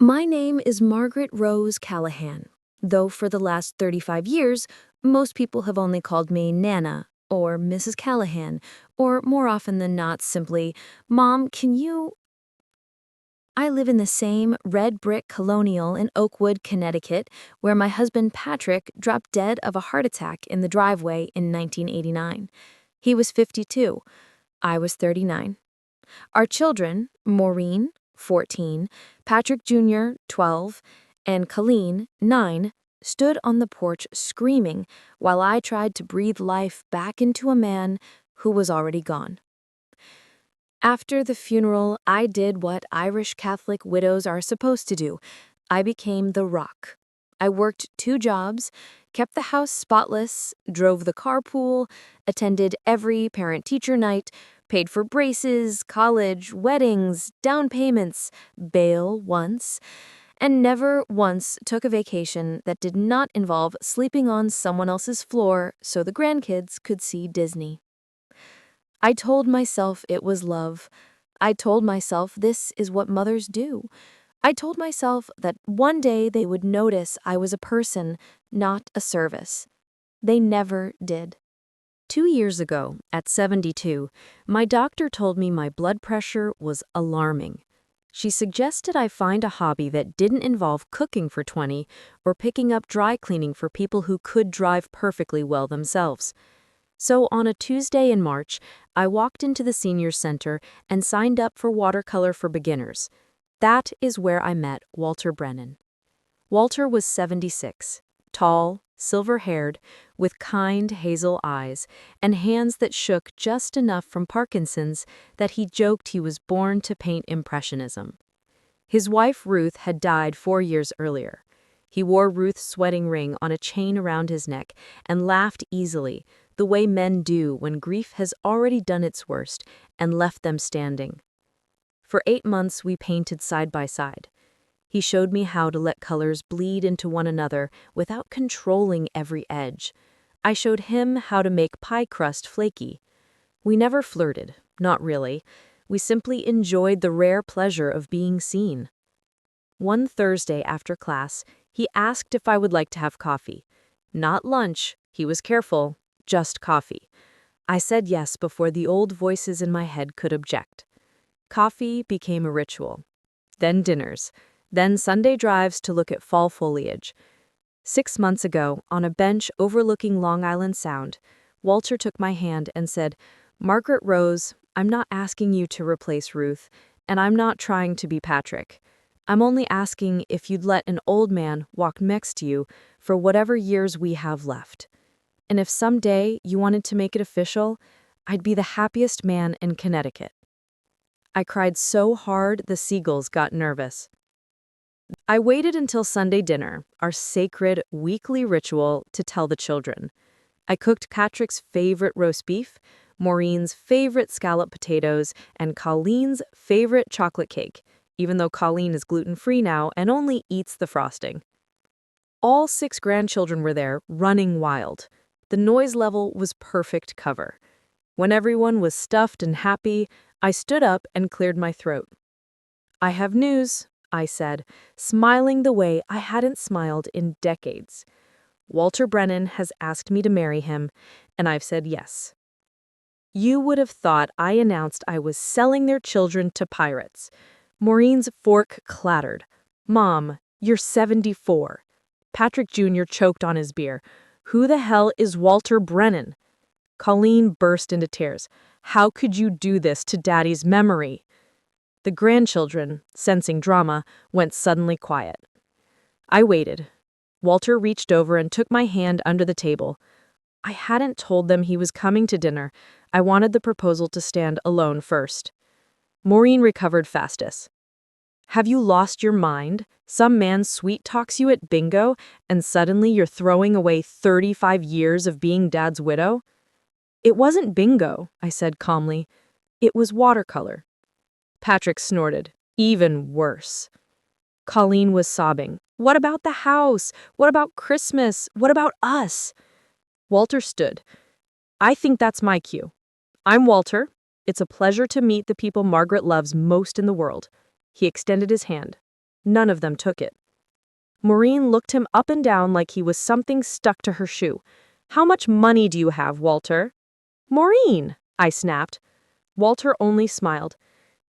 My name is Margaret Rose Callahan, though for the last 35 years, most people have only called me Nana or Mrs. Callahan, or more often than not, simply, Mom, can you? I live in the same red brick colonial in Oakwood, Connecticut, where my husband Patrick dropped dead of a heart attack in the driveway in 1989. He was 52. I was 39. Our children, Maureen, 14, Patrick Jr., 12, and Colleen, 9, stood on the porch screaming while I tried to breathe life back into a man who was already gone. After the funeral, I did what Irish Catholic widows are supposed to do. I became the rock. I worked 2 jobs, kept the house spotless, drove the carpool, attended every parent-teacher night, paid for braces, college, weddings, down payments, bail once, and never once took a vacation that did not involve sleeping on someone else's floor so the grandkids could see Disney. I told myself it was love. I told myself this is what mothers do. I told myself that one day they would notice I was a person, not a service. They never did. 2 years ago, at 72, my doctor told me my blood pressure was alarming. She suggested I find a hobby that didn't involve cooking for 20 or picking up dry cleaning for people who could drive perfectly well themselves. So on a Tuesday in March, I walked into the senior center and signed up for watercolor for beginners. That is where I met Walter Brennan. Walter was 76, tall, silver-haired, with kind hazel eyes and hands that shook just enough from Parkinson's that he joked he was born to paint Impressionism. His wife Ruth had died 4 years earlier. He wore Ruth's wedding ring on a chain around his neck and laughed easily, the way men do when grief has already done its worst and left them standing. For 8 months we painted side by side. He showed me how to let colors bleed into one another without controlling every edge. I showed him how to make pie crust flaky. We never flirted, not really. We simply enjoyed the rare pleasure of being seen. One Thursday after class, he asked if I would like to have coffee. Not lunch, he was careful, just coffee. I said yes before the old voices in my head could object. Coffee became a ritual. Then dinners. Then Sunday drives to look at fall foliage. 6 months ago, on a bench overlooking Long Island Sound, Walter took my hand and said, "Margaret Rose, I'm not asking you to replace Ruth, and I'm not trying to be Patrick. I'm only asking if you'd let an old man walk next to you for whatever years we have left. And if someday you wanted to make it official, I'd be the happiest man in Connecticut." I cried so hard the seagulls got nervous. I waited until Sunday dinner, our sacred weekly ritual, to tell the children. I cooked Patrick's favorite roast beef, Maureen's favorite scalloped potatoes, and Colleen's favorite chocolate cake, even though Colleen is gluten-free now and only eats the frosting. All 6 grandchildren were there, running wild. The noise level was perfect cover. When everyone was stuffed and happy, I stood up and cleared my throat. "I have news," I said, smiling the way I hadn't smiled in decades. "Walter Brennan has asked me to marry him, and I've said yes." You would have thought I announced I was selling their children to pirates. Maureen's fork clattered. "Mom, you're 74. Patrick Jr. choked on his beer. "Who the hell is Walter Brennan?" Colleen burst into tears. "How could you do this to Daddy's memory?" The grandchildren, sensing drama, went suddenly quiet. I waited. Walter reached over and took my hand under the table. I hadn't told them he was coming to dinner. I wanted the proposal to stand alone first. Maureen recovered fastest. "Have you lost your mind? Some man sweet-talks you at bingo, and suddenly you're throwing away 35 years of being Dad's widow?" "It wasn't bingo," I said calmly. "It was watercolor." Patrick snorted. "Even worse." Colleen was sobbing. "What about the house? What about Christmas? What about us?" Walter stood. "I think that's my cue. I'm Walter. It's a pleasure to meet the people Margaret loves most in the world." He extended his hand. None of them took it. Maureen looked him up and down like he was something stuck to her shoe. "How much money do you have, Walter?" "Maureen," I snapped. Walter only smiled.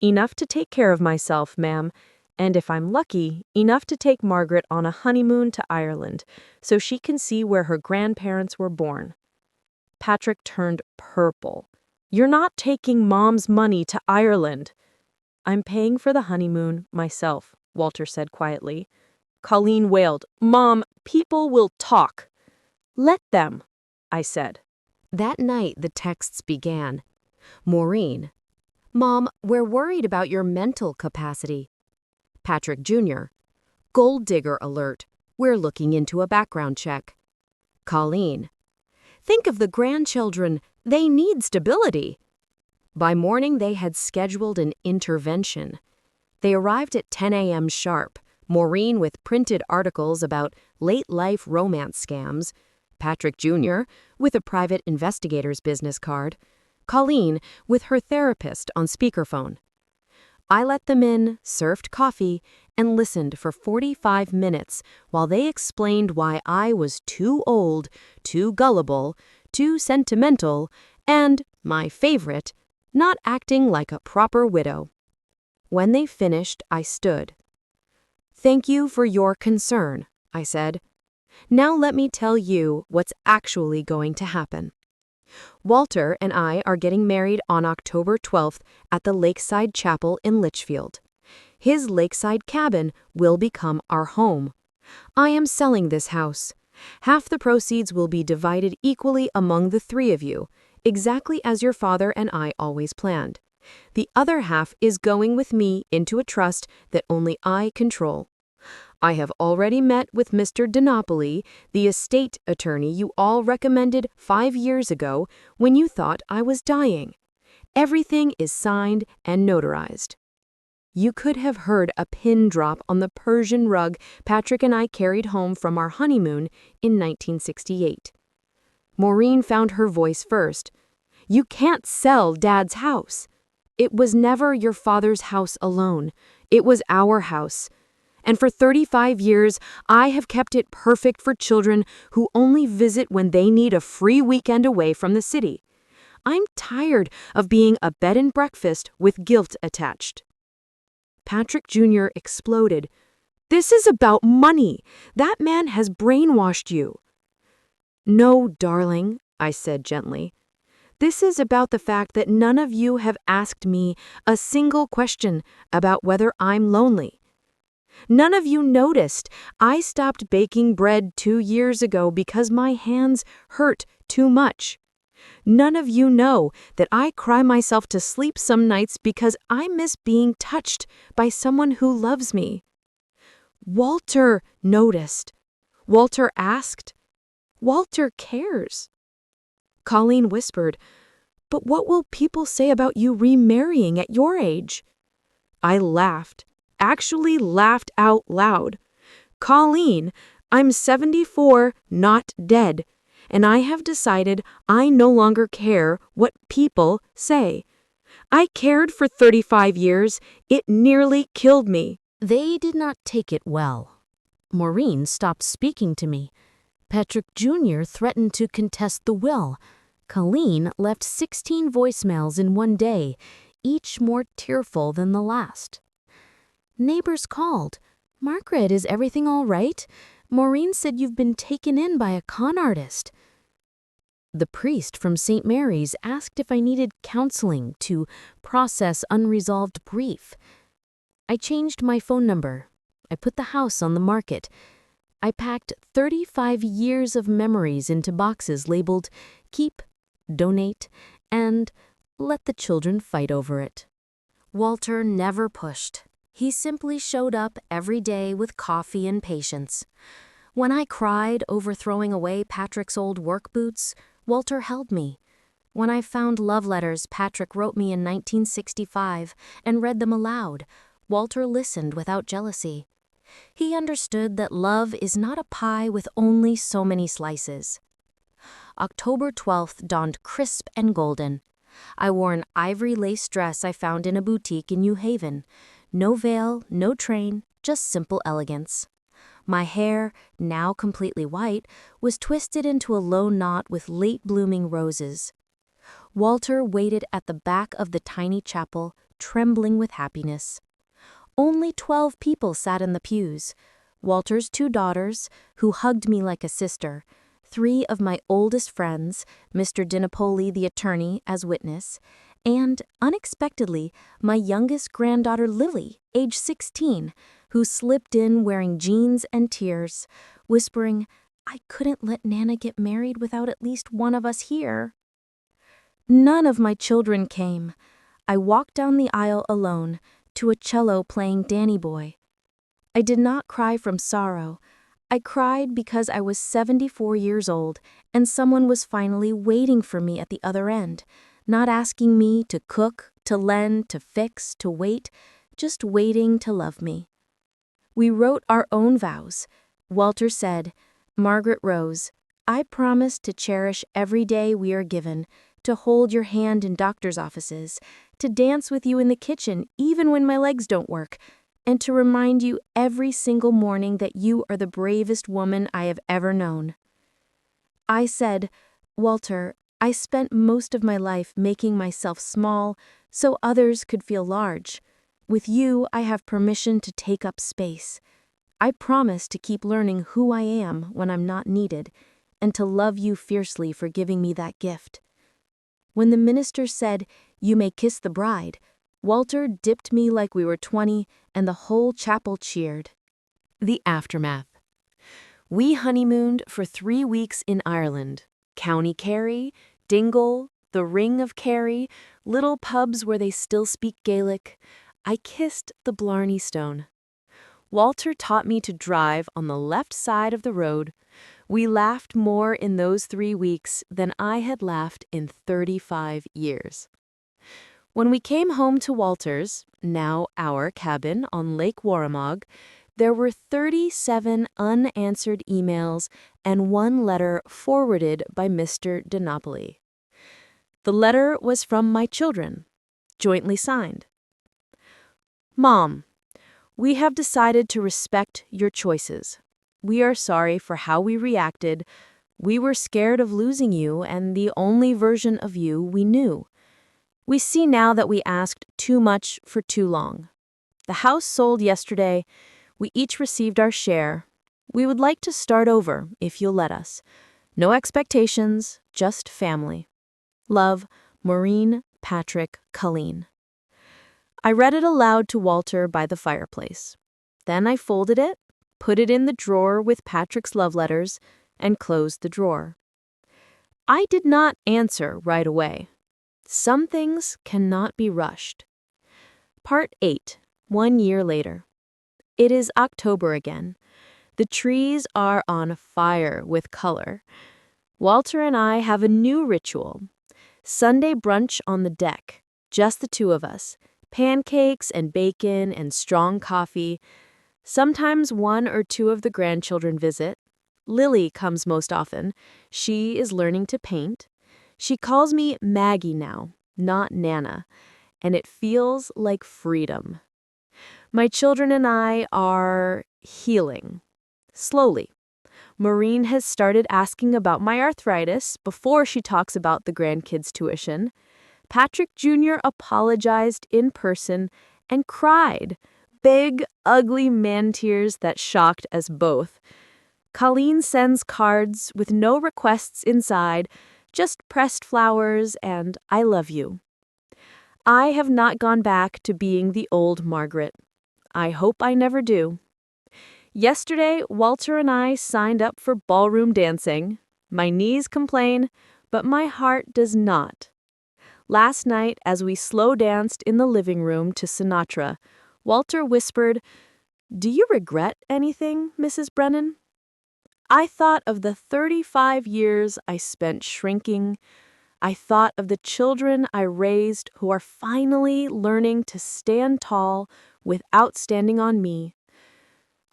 "Enough to take care of myself, ma'am, and if I'm lucky, enough to take Margaret on a honeymoon to Ireland, so she can see where her grandparents were born." Patrick turned purple. "You're not taking Mom's money to Ireland." "I'm paying for the honeymoon myself," Walter said quietly. Colleen wailed, "Mom, people will talk." "Let them," I said. That night, the texts began. Maureen, "Mom, we're worried about your mental capacity." Patrick Jr., "Gold digger alert. We're looking into a background check." Colleen, "Think of the grandchildren. They need stability." By morning, they had scheduled an intervention. They arrived at 10 a.m. sharp, Maureen with printed articles about late-life romance scams, Patrick Jr. with a private investigator's business card, Colleen with her therapist on speakerphone. I let them in, served coffee, and listened for 45 minutes while they explained why I was too old, too gullible, too sentimental, and, my favorite, not acting like a proper widow. When they finished, I stood. "Thank you for your concern," I said. "Now let me tell you what's actually going to happen. Walter and I are getting married on October 12th at the Lakeside Chapel in Litchfield. His lakeside cabin will become our home. I am selling this house. Half the proceeds will be divided equally among the three of you, exactly as your father and I always planned. The other half is going with me into a trust that only I control. I have already met with Mr. DiNapoli, the estate attorney you all recommended 5 years ago when you thought I was dying. Everything is signed and notarized." You could have heard a pin drop on the Persian rug Patrick and I carried home from our honeymoon in 1968. Maureen found her voice first. "You can't sell Dad's house. It was never your father's house alone. It was our house. And for 35 years, I have kept it perfect for children who only visit when they need a free weekend away from the city. I'm tired of being a bed and breakfast with guilt attached." Patrick Jr. exploded. "This is about money. That man has brainwashed you." "No, darling," I said gently. "This is about the fact that none of you have asked me a single question about whether I'm lonely. None of you noticed I stopped baking bread 2 years ago because my hands hurt too much. None of you know that I cry myself to sleep some nights because I miss being touched by someone who loves me. Walter noticed. Walter asked. Walter cares." Colleen whispered, "But what will people say about you remarrying at your age?" I laughed, actually laughed out loud. "Colleen, I'm 74, not dead, and I have decided I no longer care what people say. I cared for 35 years. It nearly killed me." They did not take it well. Maureen stopped speaking to me. Patrick Jr. threatened to contest the will. Colleen left 16 voicemails in one day, each more tearful than the last. Neighbors called. "Margaret, is everything all right? Maureen said you've been taken in by a con artist." The priest from St. Mary's asked if I needed counseling to process unresolved grief. I changed my phone number. I put the house on the market. I packed 35 years of memories into boxes labeled "Keep," "Donate," and "Let the children fight over it." Walter never pushed. He simply showed up every day with coffee and patience. When I cried over throwing away Patrick's old work boots, Walter held me. When I found love letters Patrick wrote me in 1965 and read them aloud, Walter listened without jealousy. He understood that love is not a pie with only so many slices. October 12th dawned crisp and golden. I wore an ivory lace dress I found in a boutique in New Haven. No veil, no train, just simple elegance. My hair, now completely white, was twisted into a low knot with late-blooming roses. Walter waited at the back of the tiny chapel, trembling with happiness. Only 12 people sat in the pews. Walter's 2 daughters, who hugged me like a sister, 3 of my oldest friends, Mr. DiNapoli the attorney as witness, and, unexpectedly, my youngest granddaughter Lily, age 16, who slipped in wearing jeans and tears, whispering, "I couldn't let Nana get married without at least one of us here." None of my children came. I walked down the aisle alone, to a cello playing Danny Boy. I did not cry from sorrow. I cried because I was 74 years old and someone was finally waiting for me at the other end, not asking me to cook, to lend, to fix, to wait, just waiting to love me. We wrote our own vows. Walter said, "Margaret Rose, I promise to cherish every day we are given, to hold your hand in doctor's offices, to dance with you in the kitchen even when my legs don't work, and to remind you every single morning that you are the bravest woman I have ever known." I said, "Walter, I spent most of my life making myself small so others could feel large. With you, I have permission to take up space. I promise to keep learning who I am when I'm not needed, and to love you fiercely for giving me that gift." When the minister said, "You may kiss the bride," Walter dipped me like we were 20, and the whole chapel cheered. The aftermath. We honeymooned for 3 weeks in Ireland. County Kerry, Dingle, the Ring of Kerry, little pubs where they still speak Gaelic. I kissed the Blarney Stone. Walter taught me to drive on the left side of the road. We laughed more in those 3 weeks than I had laughed in 35 years. When we came home to Walter's, now our cabin on Lake Warramog, there were 37 unanswered emails and 1 letter forwarded by Mr. DiNapoli. The letter was from my children, jointly signed. "Mom, we have decided to respect your choices. We are sorry for how we reacted. We were scared of losing you and the only version of you we knew. We see now that we asked too much for too long. The house sold yesterday. We each received our share. We would like to start over, if you'll let us. No expectations, just family. Love, Maureen, Patrick, Colleen." I read it aloud to Walter by the fireplace. Then I folded it, put it in the drawer with Patrick's love letters, and closed the drawer. I did not answer right away. Some things cannot be rushed. Part 8, 1 year later. It is October again. The trees are on fire with color. Walter and I have a new ritual. Sunday brunch on the deck, just the 2 of us. Pancakes and bacon and strong coffee. Sometimes 1 or 2 of the grandchildren visit. Lily comes most often. She is learning to paint. She calls me Maggie now, not Nana, and it feels like freedom. My children and I are healing. Slowly. Maureen has started asking about my arthritis before she talks about the grandkids' tuition. Patrick Jr. apologized in person and cried. Big, ugly man tears that shocked us both. Colleen sends cards with no requests inside, just pressed flowers and "I love you." I have not gone back to being the old Margaret. I hope I never do. Yesterday, Walter and I signed up for ballroom dancing. My knees complain, but my heart does not. Last night, as we slow danced in the living room to Sinatra, Walter whispered, "Do you regret anything, Mrs. Brennan?" I thought of the 35 years I spent shrinking. I thought of the children I raised who are finally learning to stand tall without standing on me.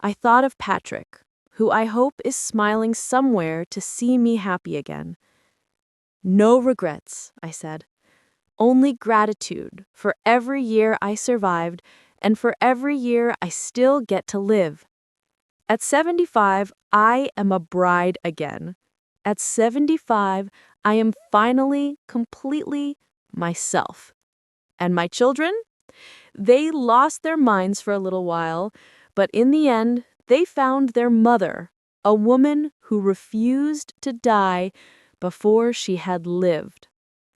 I thought of Patrick, who I hope is smiling somewhere to see me happy again. "No regrets," I said. "Only gratitude for every year I survived and for every year I still get to live. At 75, I am a bride again. At 75, I am finally, completely myself. And my children? They lost their minds for a little while, but in the end, they found their mother, a woman who refused to die before she had lived.